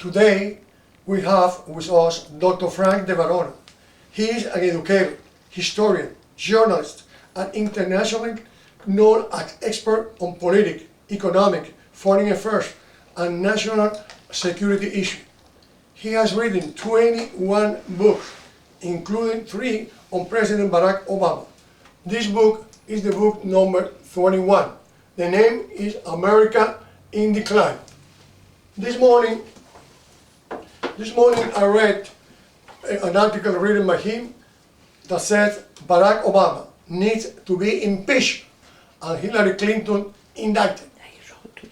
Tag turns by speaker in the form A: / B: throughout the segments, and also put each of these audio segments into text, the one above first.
A: Today, we have with us Dr. Frank de Varona. He is an educator, historian, journalist, and internationally known as expert on political, economic, foreign affairs, and national security issues. He has written 21 books, including 3 on President Barack Obama. This book is the book number 21. The name is America in Decline. This morning I read an article written by him that said Barack Obama needs to be impeached and Hillary Clinton indicted.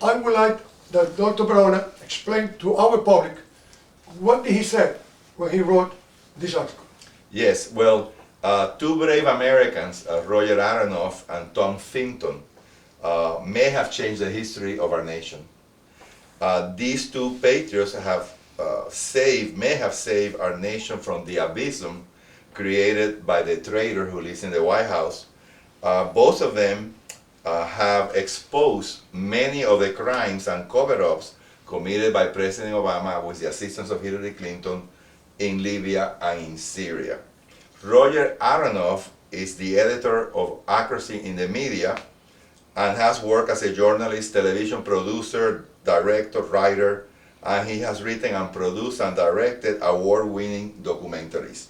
A: I would like that Dr. Varona explain to our public what he said when he wrote this article.
B: Yes, well, two brave Americans, Roger Aronoff and Tom Finton, may have changed the history of our nation. These two patriots have may have saved our nation from the abysm created by the traitor who lives in the White House. Both of them have exposed many of the crimes and cover-ups committed by President Obama with the assistance of Hillary Clinton in Libya and in Syria. Roger Aronoff is the editor of Accuracy in the Media and has worked as a journalist, television producer, director, writer, and he has written and produced and directed award-winning documentaries.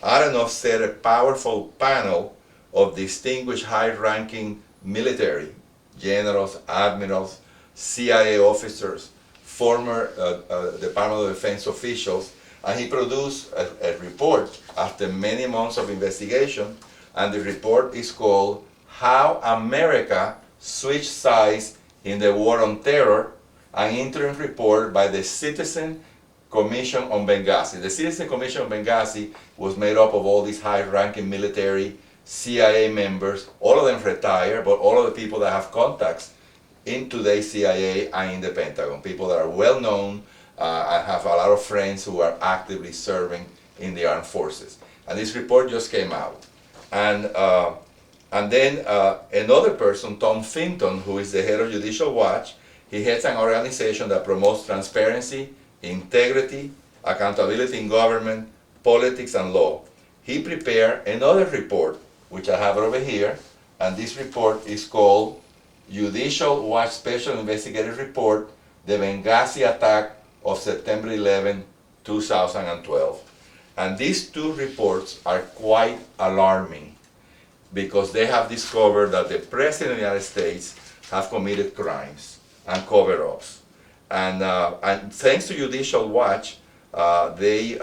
B: Aronoff set a powerful panel of distinguished high-ranking military, generals, admirals, CIA officers, former Department of Defense officials, and he produced a report after many months of investigation, and the report is called How America Switched Sides in the War on Terror, an interim report by the Citizen Commission on Benghazi. The Citizen Commission on Benghazi was made up of all these high-ranking military, CIA members, all of them retired, but all of the people that have contacts in today's CIA and in the Pentagon, people that are well known. I have a lot of friends who are actively serving in the armed forces. And this report just came out. And then another person, Tom Finton, who is the head of Judicial Watch, he heads an organization that promotes transparency, integrity, accountability in government, politics, and law. He prepared another report, which I have over here, and this report is called Judicial Watch Special Investigative Report, The Benghazi Attack of September 11, 2012. And these two reports are quite alarming because they have discovered that the President of the United States have committed crimes and cover-ups. And thanks to Judicial Watch, they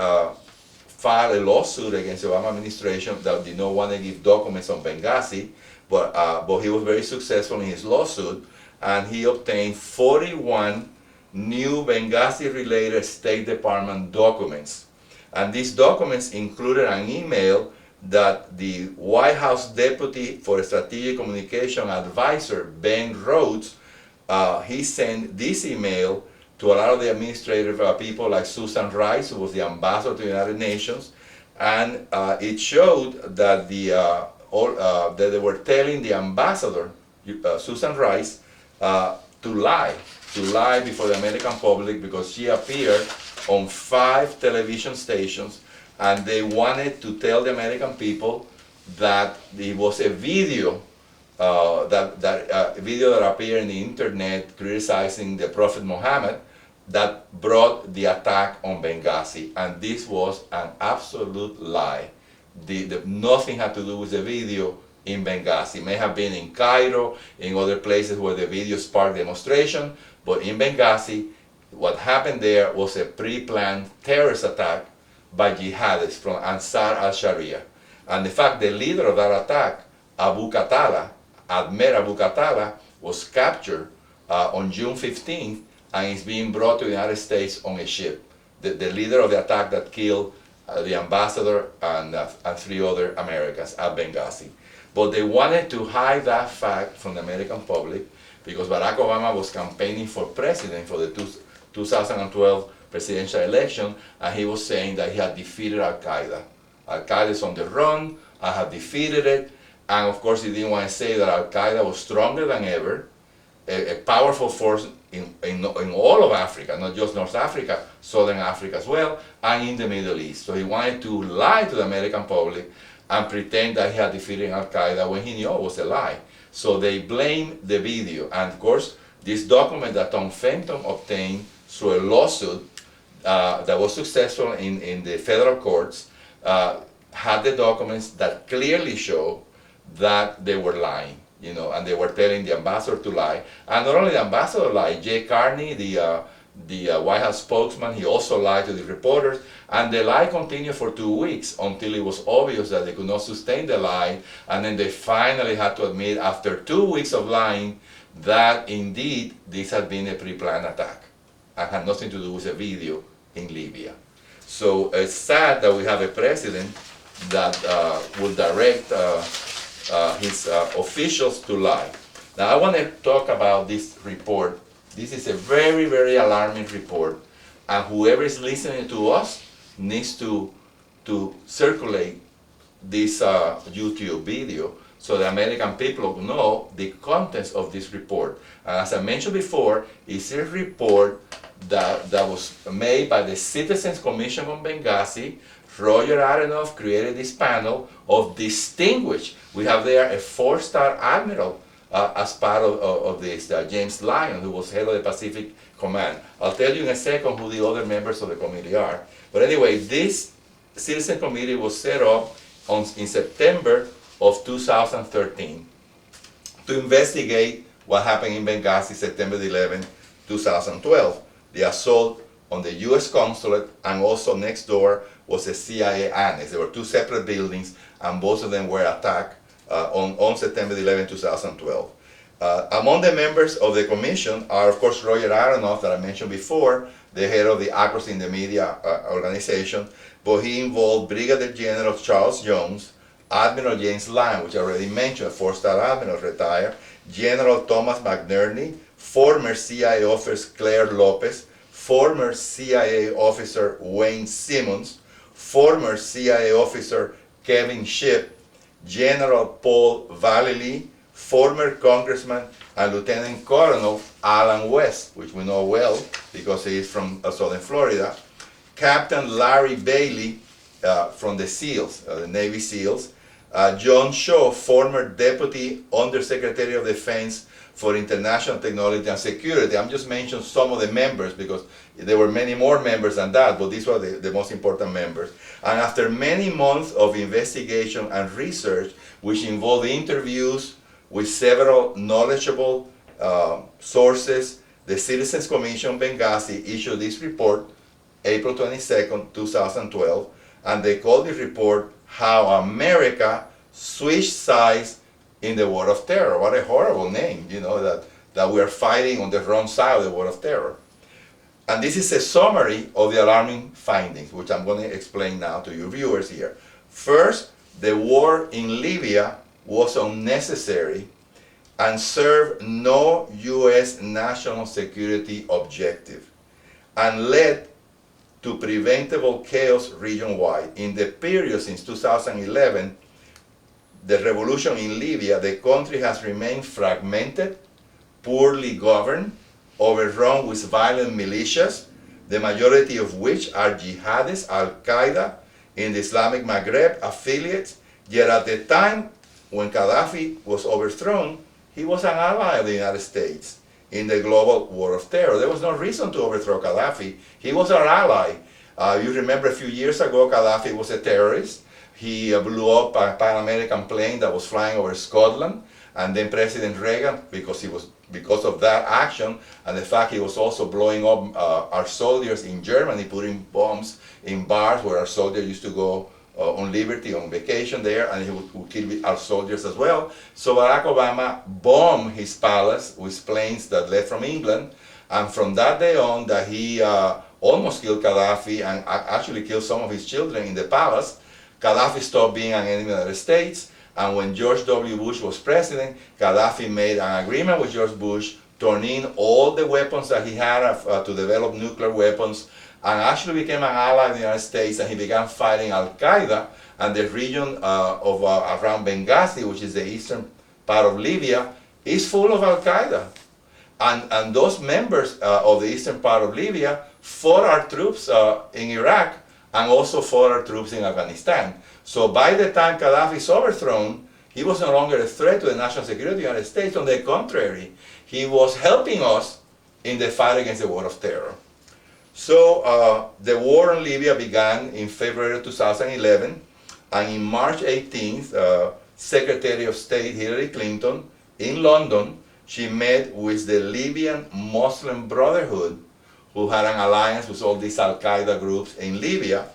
B: filed a lawsuit against the Obama administration that did not want to give documents on Benghazi, but he was very successful in his lawsuit, and he obtained 41 new Benghazi-related State Department documents. And these documents included an email that the White House Deputy for Strategic Communication Advisor, Ben Rhodes, he sent this email to a lot of the administrative people like Susan Rice, who was the ambassador to the United Nations, and it showed that that they were telling the ambassador, Susan Rice, to lie before the American public because she appeared on 5 television stations, and they wanted to tell the American people that it was a video video that appeared in the internet criticizing the Prophet Muhammad that brought the attack on Benghazi, and this was an absolute lie. Nothing had to do with the video in Benghazi. It may have been in Cairo, in other places where the video sparked demonstration, but in Benghazi, what happened there was a pre-planned terrorist attack by jihadists from Ansar al-Sharia. And in fact, the leader of that attack, Admer Abu Katala, was captured on June 15th and is being brought to the United States on a ship. The leader of the attack that killed the ambassador and 3 other Americans at Benghazi. But they wanted to hide that fact from the American public because Barack Obama was campaigning for president for the 2012 presidential election, and he was saying that he had defeated Al-Qaeda. Al-Qaeda is on the run, I have defeated it, and of course he didn't want to say that Al-Qaeda was stronger than ever, a powerful force in all of Africa, not just North Africa, Southern Africa as well, and in the Middle East. So he wanted to lie to the American public and pretend that he had defeated Al-Qaeda when he knew it was a lie. So they blamed the video. And of course, this document that Tom Fenton obtained through a lawsuit that was successful in the federal courts had the documents that clearly show that they were lying, you know, and they were telling the ambassador to lie. And not only the ambassador lied, Jay Carney, the White House spokesman, he also lied to the reporters, and the lie continued for 2 weeks until it was obvious that they could not sustain the lie, and then they finally had to admit after 2 weeks of lying that indeed this had been a pre-planned attack and had nothing to do with a video in Libya. So it's sad that we have a president that will direct his officials to lie. Now I want to talk about this report. This is a very, very alarming report, and whoever is listening to us needs to circulate this YouTube video so the American people know the contents of this report. And as I mentioned before, it's a report that was made by the Citizens Commission on Benghazi. Roger Aronoff created this panel of distinguished, we have there a 4-star admiral as part of this, James Lyon, who was head of the Pacific Command. I'll tell you in a second who the other members of the committee are. But anyway, this Citizen Committee was set up in September of 2013 to investigate what happened in Benghazi September 11, 2012, the assault on the U.S. consulate, and also next door was a CIA annex. There were 2 separate buildings, and both of them were attacked on September 11, 2012. Among the members of the commission are, of course, Roger Aronoff, that I mentioned before, the head of the ANTE in the media organization, but he involved Brigadier General Charles Jones, Admiral James Lyon, which I already mentioned, a 4-star admiral retired, General Thomas McNerney, former CIA officer Claire Lopez, former CIA officer Wayne Simmons, former CIA officer Kevin Shipp, General Paul Vallely, former Congressman and Lieutenant Colonel Alan West, which we know well because he is from Southern Florida, Captain Larry Bailey from the SEALs, the Navy SEALs, John Shaw, former Deputy Undersecretary of Defense for International Technology and Security. I'm just mentioning some of the members because there were many more members than that, but these were the most important members. And after many months of investigation and research, which involved interviews with several knowledgeable sources, the Citizens Commission Benghazi issued this report April 22nd, 2012, and they called the report How America Switched Sides in the War of Terror. What a horrible name, you know, that we are fighting on the wrong side of the War of Terror. And this is a summary of the alarming findings, which I'm going to explain now to your viewers here. First, the war in Libya was unnecessary and served no U.S. national security objective and led to preventable chaos region-wide. In the period since 2011, the revolution in Libya, the country has remained fragmented, poorly governed, overrun with violent militias, the majority of which are jihadists, Al-Qaeda, in the Islamic Maghreb affiliates. Yet at the time when Gaddafi was overthrown, he was an ally of the United States in the global war of terror. There was no reason to overthrow Gaddafi. He was our ally. You remember a few years ago, Gaddafi was a terrorist. He blew up a Pan-American plane that was flying over Scotland, and then President Reagan, because of that action and the fact he was also blowing up our soldiers in Germany, putting bombs in bars where our soldiers used to go on liberty, on vacation there, and he would kill our soldiers as well. So Barack Obama bombed his palace with planes that left from England, and from that day on that he almost killed Gaddafi and actually killed some of his children in the palace, Gaddafi stopped being an enemy of the United States. And when George W. Bush was president, Gaddafi made an agreement with George Bush, turned in all the weapons that he had to develop nuclear weapons, and actually became an ally of the United States, and he began fighting Al-Qaeda. And the region of around Benghazi, which is the eastern part of Libya, is full of Al-Qaeda. And those members of the eastern part of Libya fought our troops in Iraq and also fought our troops in Afghanistan. So by the time Gaddafi is overthrown, he was no longer a threat to the national security of the United States. On the contrary, he was helping us in the fight against the war of terror. So the war in Libya began in February 2011, and in March 18th, Secretary of State Hillary Clinton in London, she met with the Libyan Muslim Brotherhood, who had an alliance with all these Al-Qaeda groups in Libya,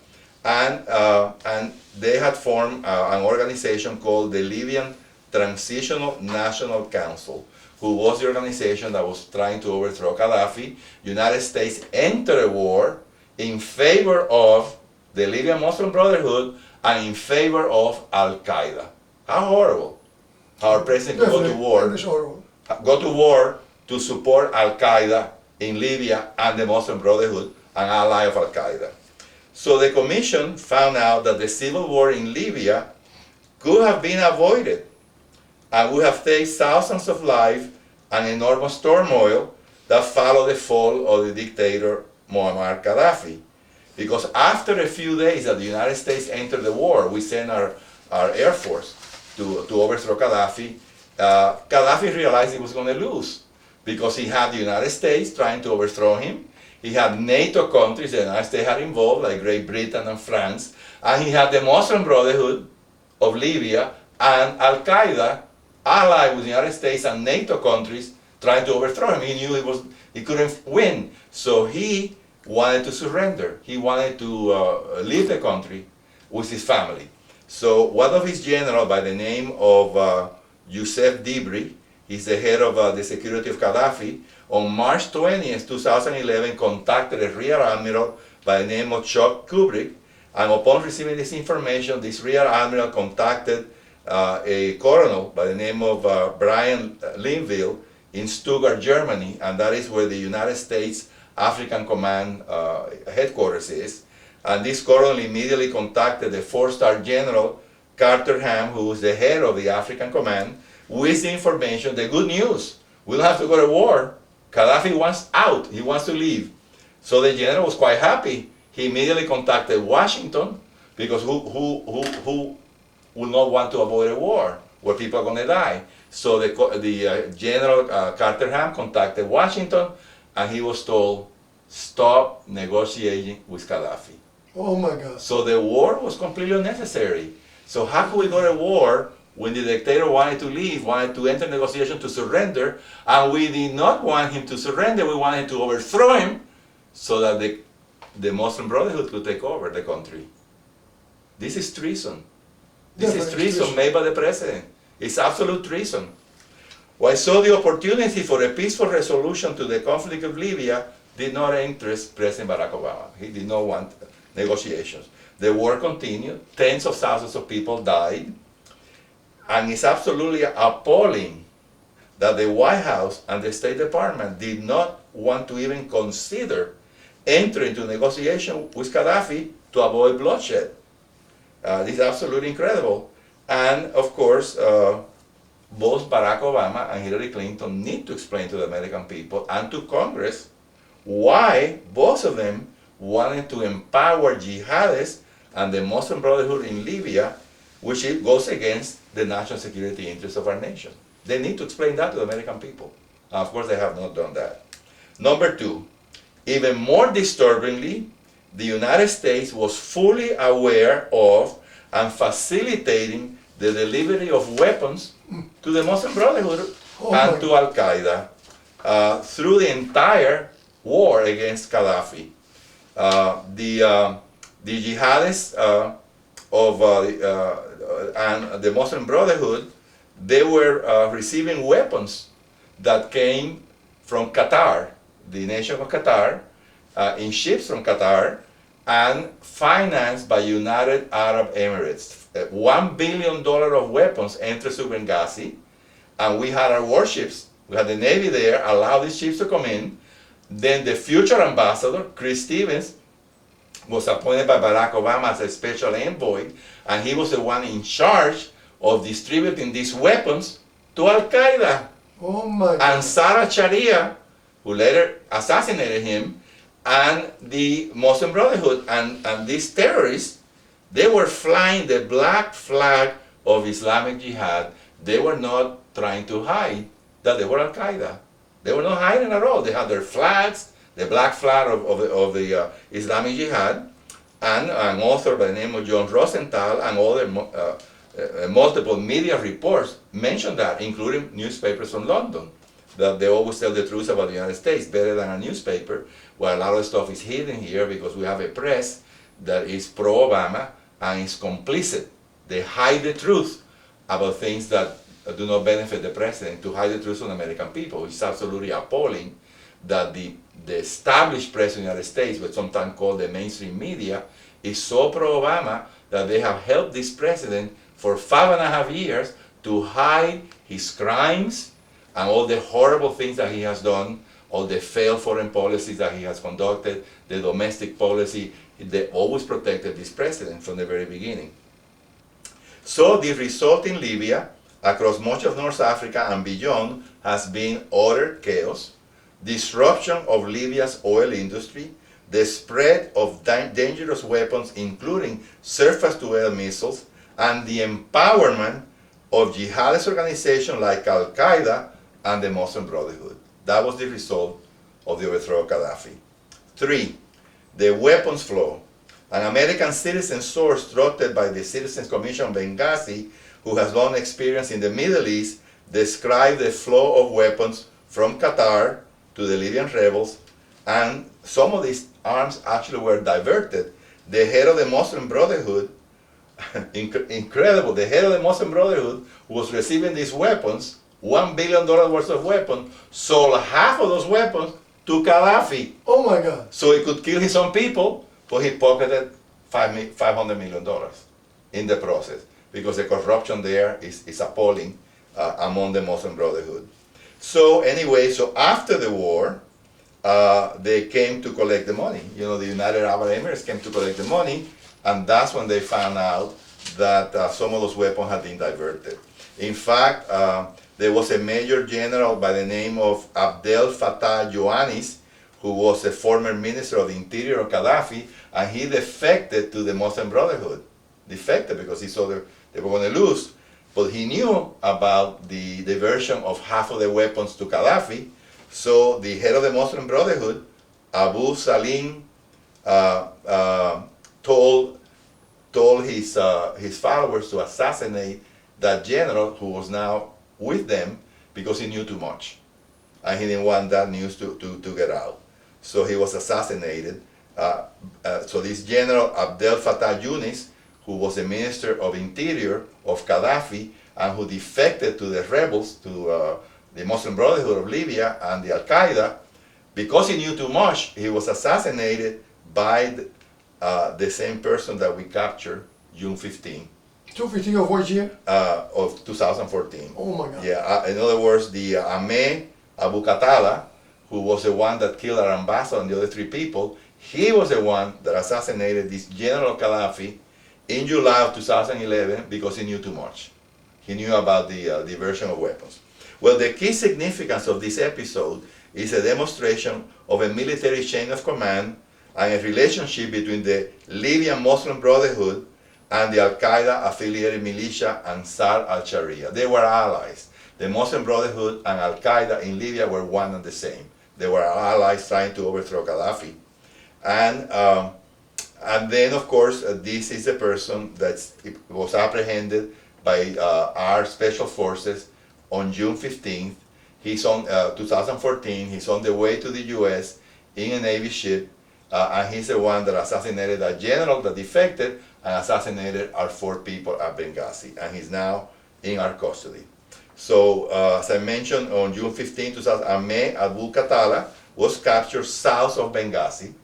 B: and they had formed an organization called the Libyan Transitional National Council, who was the organization that was trying to overthrow Gaddafi. United States entered a war in favor of the Libyan Muslim Brotherhood and in favor of Al-Qaeda. How horrible. Our president could go to war.
A: That is horrible.
B: Go to war to support Al-Qaeda in Libya and the Muslim Brotherhood, an ally of Al-Qaeda. So the commission found out that the civil war in Libya could have been avoided and would have saved thousands of lives and enormous turmoil that followed the fall of the dictator Muammar Gaddafi. Because after a few days that the United States entered the war, we sent our Air Force to overthrow Gaddafi. Gaddafi realized he was going to lose because he had the United States trying to overthrow him. He had NATO countries the United States had involved, like Great Britain and France, and he had the Muslim Brotherhood of Libya and Al-Qaeda allied with the United States and NATO countries trying to overthrow him. He knew he couldn't win, so he wanted to surrender. He wanted to leave the country with his family. So one of his generals, by the name of Youssef Dibri, he's the head of the security of Gaddafi, on March 20th, 2011, contacted a rear admiral by the name of Chuck Kubrick, and upon receiving this information, this rear admiral contacted a colonel by the name of Brian Linville in Stuttgart, Germany, and that is where the United States African Command headquarters is. And this colonel immediately contacted the 4-star general Carter Ham, who was the head of the African Command, with the information, the good news: we don't have to go to war. Gaddafi wants out, he wants to leave. So the general was quite happy. He immediately contacted Washington, because who will not want to avoid a war where people are going to die? So the General Carter Ham contacted Washington, and he was told, stop negotiating with Gaddafi.
A: Oh my God.
B: So the war was completely unnecessary. So how could we go to war when the dictator wanted to leave, wanted to enter negotiation to surrender, and we did not want him to surrender, we wanted to overthrow him so that the Muslim Brotherhood could take over the country. This is treason. This is treason made by the president. It's absolute treason. Why so the opportunity for a peaceful resolution to the conflict of Libya did not interest President Barack Obama. He did not want negotiations. The war continued, tens of thousands of people died, and it's absolutely appalling that the White House and the State Department did not want to even consider entering into negotiation with Gaddafi to avoid bloodshed. This is absolutely incredible. And of course, both Barack Obama and Hillary Clinton need to explain to the American people and to Congress why both of them wanted to empower jihadists and the Muslim Brotherhood in Libya, which it goes against the national security interests of our nation. They need to explain that to the American people. And of course, they have not done that. Number two, even more disturbingly, the United States was fully aware of and facilitating the delivery of weapons to the Muslim Brotherhood and to Al-Qaeda through the entire war against Gaddafi. The jihadists and the Muslim Brotherhood, they were receiving weapons that came from Qatar, the nation of Qatar, in ships from Qatar, and financed by United Arab Emirates. $1 billion of weapons entered through Benghazi, and we had our warships, we had the Navy there, allow these ships to come in. Then the future ambassador, Chris Stevens, was appointed by Barack Obama as a special envoy, and he was the one in charge of distributing these weapons to Al-Qaeda.
A: Oh my
B: and
A: God.
B: Sarah Sharia, who later assassinated him, and the Muslim Brotherhood. And these terrorists, they were flying the black flag of Islamic Jihad. They were not trying to hide that they were Al Qaeda. They were not hiding at all. They had their flags, the black flag of the Islamic Jihad, and an author by the name of John Rosenthal and other multiple media reports mentioned that, including newspapers from London, that they always tell the truth about the United States better than a newspaper, where a lot of stuff is hidden here because we have a press that is pro-Obama and is complicit. They hide the truth about things that do not benefit the president, to hide the truth from the American people. It's absolutely appalling that the established press in the United States, what sometimes called the mainstream media, is so pro-Obama that they have helped this president for 5.5 years to hide his crimes and all the horrible things that he has done, all the failed foreign policies that he has conducted, the domestic policy. They always protected this president from the very beginning. So the result in Libya, across much of North Africa and beyond, has been utter chaos, disruption of Libya's oil industry, the spread of dangerous weapons, including surface-to-air missiles, and the empowerment of jihadist organizations like Al Qaeda and the Muslim Brotherhood. That was the result of the overthrow of Gaddafi. 3. The weapons flow. An American citizen source trusted by the Citizens Commission Benghazi, who has long experience in the Middle East, described the flow of weapons from Qatar to the Libyan rebels, and some of these arms actually were diverted. The head of the Muslim Brotherhood, incredible, the head of the Muslim Brotherhood was receiving these weapons, $1 billion worth of weapons, sold half of those weapons to Gaddafi.
A: Oh my God.
B: So he could kill his own people, but he pocketed $500 million in the process, because the corruption there is appalling among the Muslim Brotherhood. So anyway, so after the war, they came to collect the money. You know, the United Arab Emirates came to collect the money, and that's when they found out that some of those weapons had been diverted. In fact, there was a major general by the name of Abdel Fattah Ioannis, who was a former minister of the interior of Gaddafi, and he defected to the Muslim Brotherhood. Defected because he saw they were going to lose, but he knew about the diversion of half of the weapons to Gaddafi. So the head of the Muslim Brotherhood, Abu Salim, told his followers to assassinate that general, who was now with them, because he knew too much, and he didn't want that news to get out. So he was assassinated. So this general, Abdel Fattah Ioannis, who was the Minister of Interior of Gaddafi, and who defected to the rebels, to the Muslim Brotherhood of Libya and the Al Qaeda, because he knew too much, he was assassinated by the same person that we captured June 15.
A: 215 of what year?
B: Of 2014.
A: Oh my God.
B: Yeah, in other words, the Ameh Abu Katala, who was the one that killed our ambassador and the other 3 people, he was the one that assassinated this General Gaddafi in July of 2011 because he knew too much. He knew about the diversion of weapons. Well, the key significance of this episode is a demonstration of a military chain of command and a relationship between the Libyan Muslim Brotherhood and the Al-Qaeda affiliated militia Ansar al-Sharia. They were allies. The Muslim Brotherhood and Al-Qaeda in Libya were one and the same. They were allies trying to overthrow Gaddafi. And then, of course, this is a person that was apprehended by our special forces on June 15th. He's on 2014. He's on the way to the U.S. in a Navy ship, and he's the one that assassinated a general that defected and assassinated our 4 people at Benghazi, and he's now in our custody. So, as I mentioned, on June 15, 2000, Ameh Abu Katala was captured south of Benghazi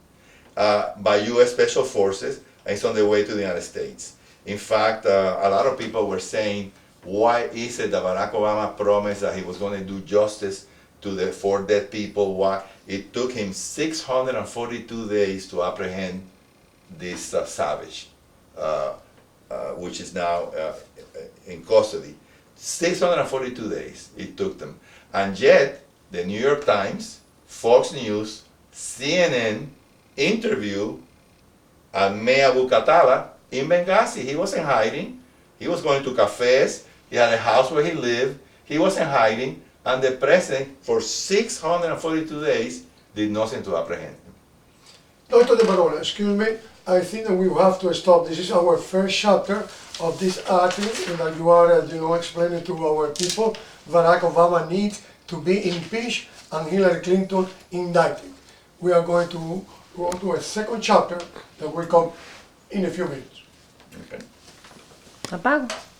B: by U.S. Special Forces, and he's on the way to the United States. In fact, a lot of people were saying, why is it that Barack Obama promised that he was going to do justice to the 4 dead people? Why? It took him 642 days to apprehend this savage, which is now in custody. 642 days it took them. And yet, the New York Times, Fox News, CNN interview Mea Bucatala in Benghazi. He wasn't hiding. He was going to cafes. He had a house where he lived. He wasn't hiding. And the president, for 642 days, did nothing to apprehend him.
A: Dr. De Varona, excuse me, I think that we will have to stop. This is our first chapter of this article that you are, explaining to our people. Barack Obama needs to be impeached and Hillary Clinton indicted. We are going to go to a second chapter that will come in a few minutes.
B: Okay.
C: Apago.